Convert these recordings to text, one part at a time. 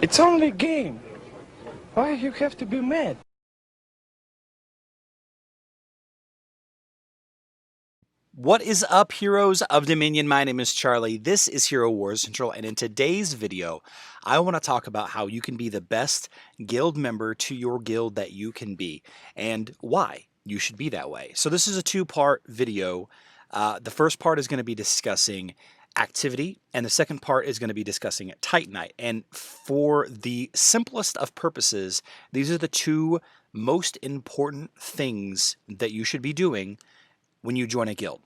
It's only a game. Why you have to be mad? What is up, heroes of Dominion? My name is Charlie. This is Hero Wars Central, and in today's video, I want to talk about how you can be the best guild member to your guild that you can be, and why you should be that way. So this is a two-part video. The first part is going to be discussing activity, and the second part is going to be discussing Titanite. And for the simplest of purposes, these are the two most important things that you should be doing when you join a guild.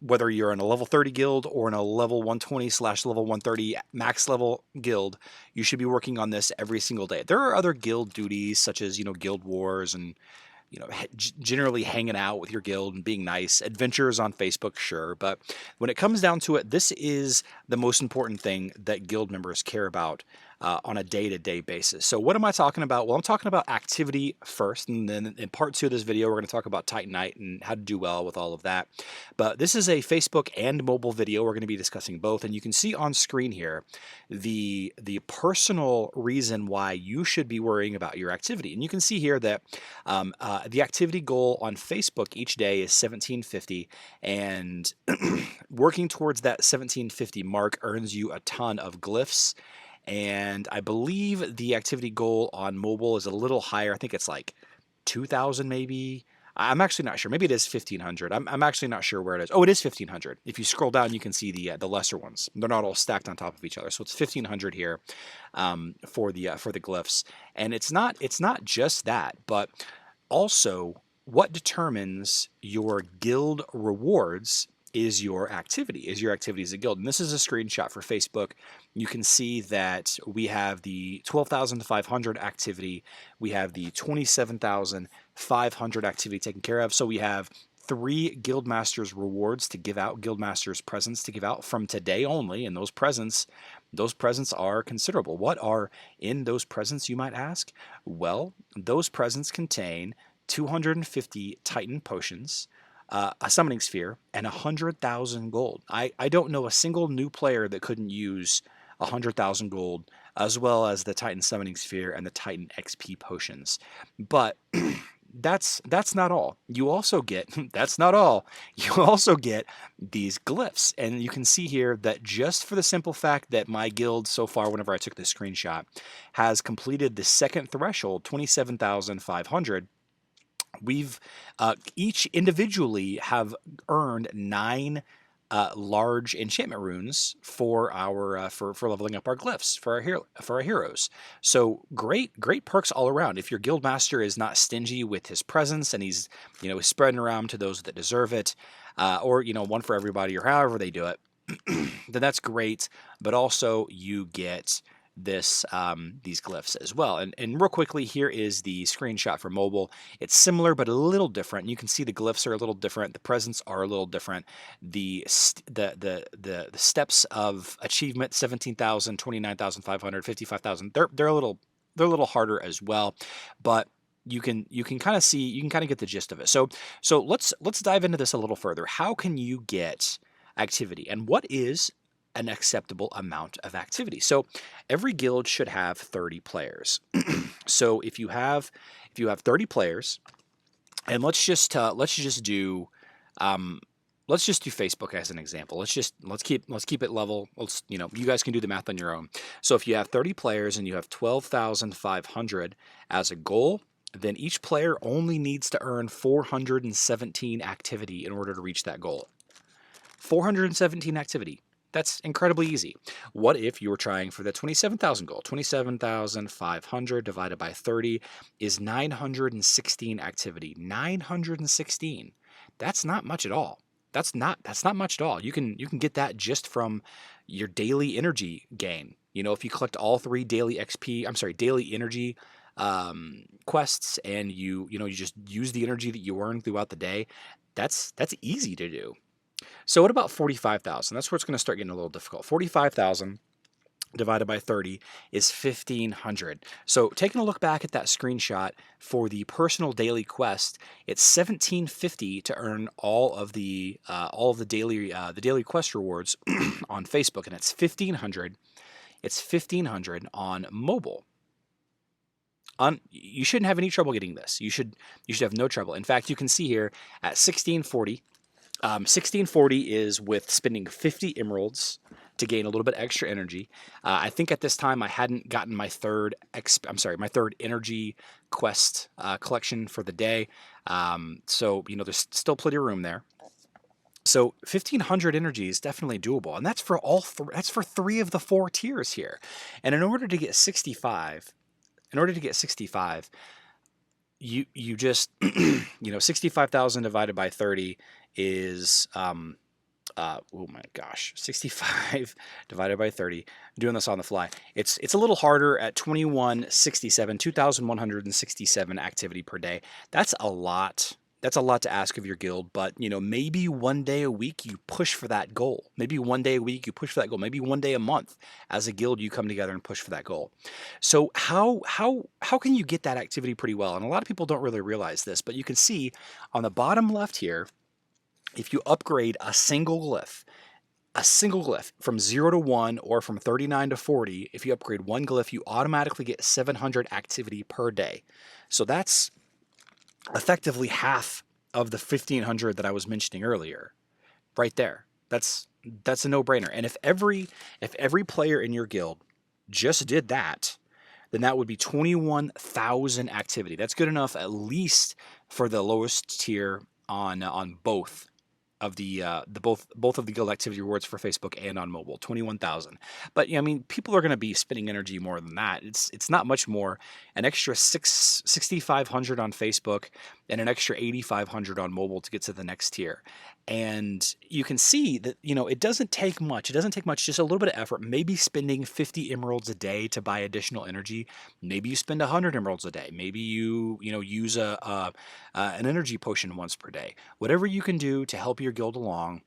Whether you're in a level 30 guild or in a level 120 / level 130 max level guild, you should be working on this every single day. There are other guild duties such as, guild wars and, generally hanging out with your guild and being nice. Adventures on Facebook, sure. But when it comes down to it, this is the most important thing that guild members care about on a day-to-day basis. So what am I talking about? Well, I'm talking about activity first, and then in part 2 of this video, we're going to talk about Titanite and how to do well with all of that. But this is a Facebook and mobile video. We're going to be discussing both, and you can see on screen here the personal reason why you should be worrying about your activity. And you can see here that the activity goal on Facebook each day is 1750, and working towards that 1750 mark earns you a ton of glyphs. And I believe the activity goal on mobile is a little higher. I think it's like 2,000 maybe. I'm actually not sure. Maybe it is 1,500. I'm actually not sure where it is. Oh, it is 1,500. If you scroll down, you can see the lesser ones. They're not all stacked on top of each other. So it's 1,500 here for the glyphs. And it's not just that, but also what determines your guild rewards is your activity, as a guild. And this is a screenshot for Facebook. You can see that we have the 12,500 activity. We have the 27,500 activity taken care of. So we have 3 Guildmasters rewards to give out, Guildmasters presents to give out from today only. And those presents are considerable. What are in those presents, you might ask? Well, those presents contain 250 Titan potions, a summoning sphere, and 100,000 gold. I don't know a single new player that couldn't use 100,000 gold, as well as the Titan summoning sphere and the Titan XP potions. But that's not all. You also get that's not all. You also get these glyphs, and you can see here that just for the simple fact that my guild so far, whenever I took this screenshot, has completed the second threshold, 27,500. We've each individually have earned 9 large enchantment runes for our for leveling up our glyphs for our heroes. So great perks all around. If your guild master is not stingy with his presence and he's spreading around to those that deserve it, or one for everybody, or however they do it, then that's great. But also you get these glyphs as well. And real quickly, here is the screenshot for mobile. It's similar but a little different. You can see the glyphs are a little different. The presents are a little different. The steps of achievement, 17,000, 29,500, 55,000. They're a little harder as well, but you can kind of see, you can kind of get the gist of it. So let's dive into this a little further. How can you get activity, and what is an acceptable amount of activity? So every guild should have 30 players. So if you have 30 players, and let's just do Facebook as an example. Let's keep it level. You guys can do the math on your own. So if you have 30 players and you have 12,500 as a goal, then each player only needs to earn 417 activity in order to reach that goal. 417 activity. That's incredibly easy. What if you were trying for the 27,000 goal? 27,500 divided by 30 is 916 activity. 916. That's not much at all. That's not much at all. You can get that just from your daily energy gain. If you collect all 3 daily energy quests, and you just use the energy that you earn throughout the day, that's easy to do. So what about 45,000? That's where it's going to start getting a little difficult. 45,000 divided by 30 is 1,500. So taking a look back at that screenshot for the personal daily quest, it's 1,750 to earn all of the daily quest rewards on Facebook, and it's 1,500 It's 1500 on mobile. You shouldn't have any trouble getting this. You should have no trouble. In fact, you can see here at 1640. 1640 is with spending 50 emeralds to gain a little bit extra energy. I think at this time I hadn't gotten my third energy quest collection for the day. So there's still plenty of room there. So 1500 energy is definitely doable, and that's for that's for 3 of the 4 tiers here. And in order to get 65, you just 65,000 divided by 30 is oh my gosh, 65 divided by 30. I'm doing this on the fly. It's a little harder at 2167 activity per day. That's a lot. That's a lot to ask of your guild, but maybe one day a week you push for that goal. Maybe one day a week you push for that goal. Maybe one day a month as a guild you come together and push for that goal. So how can you get that activity pretty well? And a lot of people don't really realize this, but you can see on the bottom left here, if you upgrade a single glyph from 0 to 1 or from 39 to 40, if you upgrade one glyph, you automatically get 700 activity per day. So that's effectively half of the 1500 that I was mentioning earlier, right there. That's a no-brainer. And if every player in your guild just did that, then that would be 21,000 activity. That's good enough at least for the lowest tier on both of the both of the guild activity rewards for Facebook and on mobile, 21,000. But I mean, people are going to be spending energy more than that. It's not much more. An extra 6,500 on Facebook and an extra 8,500 on mobile to get to the next tier. And you can see that it doesn't take much. It doesn't take much, just a little bit of effort. Maybe spending 50 emeralds a day to buy additional energy. Maybe you spend 100 emeralds a day. Maybe you use an energy potion once per day. Whatever you can do to help your guild along,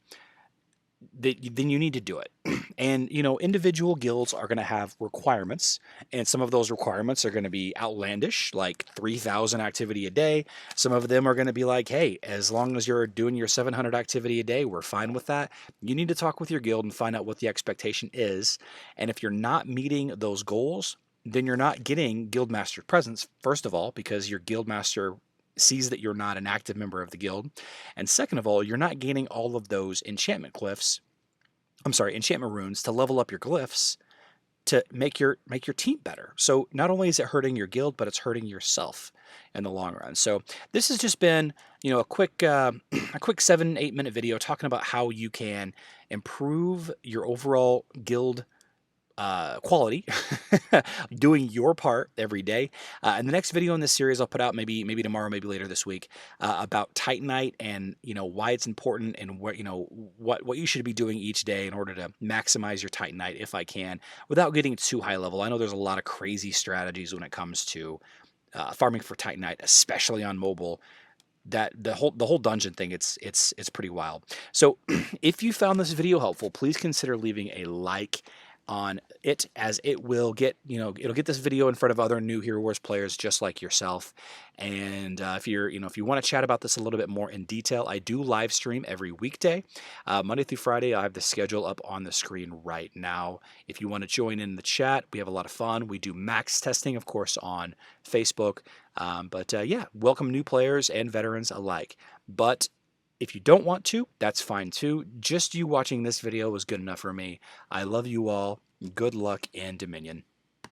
then you need to do it. And individual guilds are going to have requirements, and some of those requirements are going to be outlandish, like 3,000 activity a day. Some of them are going to be like, hey, as long as you're doing your 700 activity a day, we're fine with that. You need to talk with your guild and find out what the expectation is. And if you're not meeting those goals, then you're not getting guildmaster presence, first of all, because your guildmaster sees that you're not an active member of the guild. And second of all, you're not gaining all of those enchantment runes to level up your glyphs to make your team better. So not only is it hurting your guild, but it's hurting yourself in the long run. So this has just been, a quick 7-8 minute video talking about how you can improve your overall guild quality, doing your part every day. And the next video in this series I'll put out maybe tomorrow, maybe later this week, about Titanite and why it's important and what you should be doing each day in order to maximize your Titanite if I can, without getting too high level. I know there's a lot of crazy strategies when it comes to farming for Titanite, especially on mobile. That the whole dungeon thing, it's pretty wild. So if you found this video helpful, please consider leaving a like on it, as it will get it'll get this video in front of other new Hero Wars players just like yourself. And if you want to chat about this a little bit more in detail, I do live stream every weekday, Monday through Friday. I have the schedule up on the screen right now. If you want to join in the chat, we have a lot of fun. We do max testing, of course, on Facebook. But yeah, welcome new players and veterans alike. But if you don't want to, that's fine too. Just you watching this video was good enough for me. I love you all. Good luck in Dominion.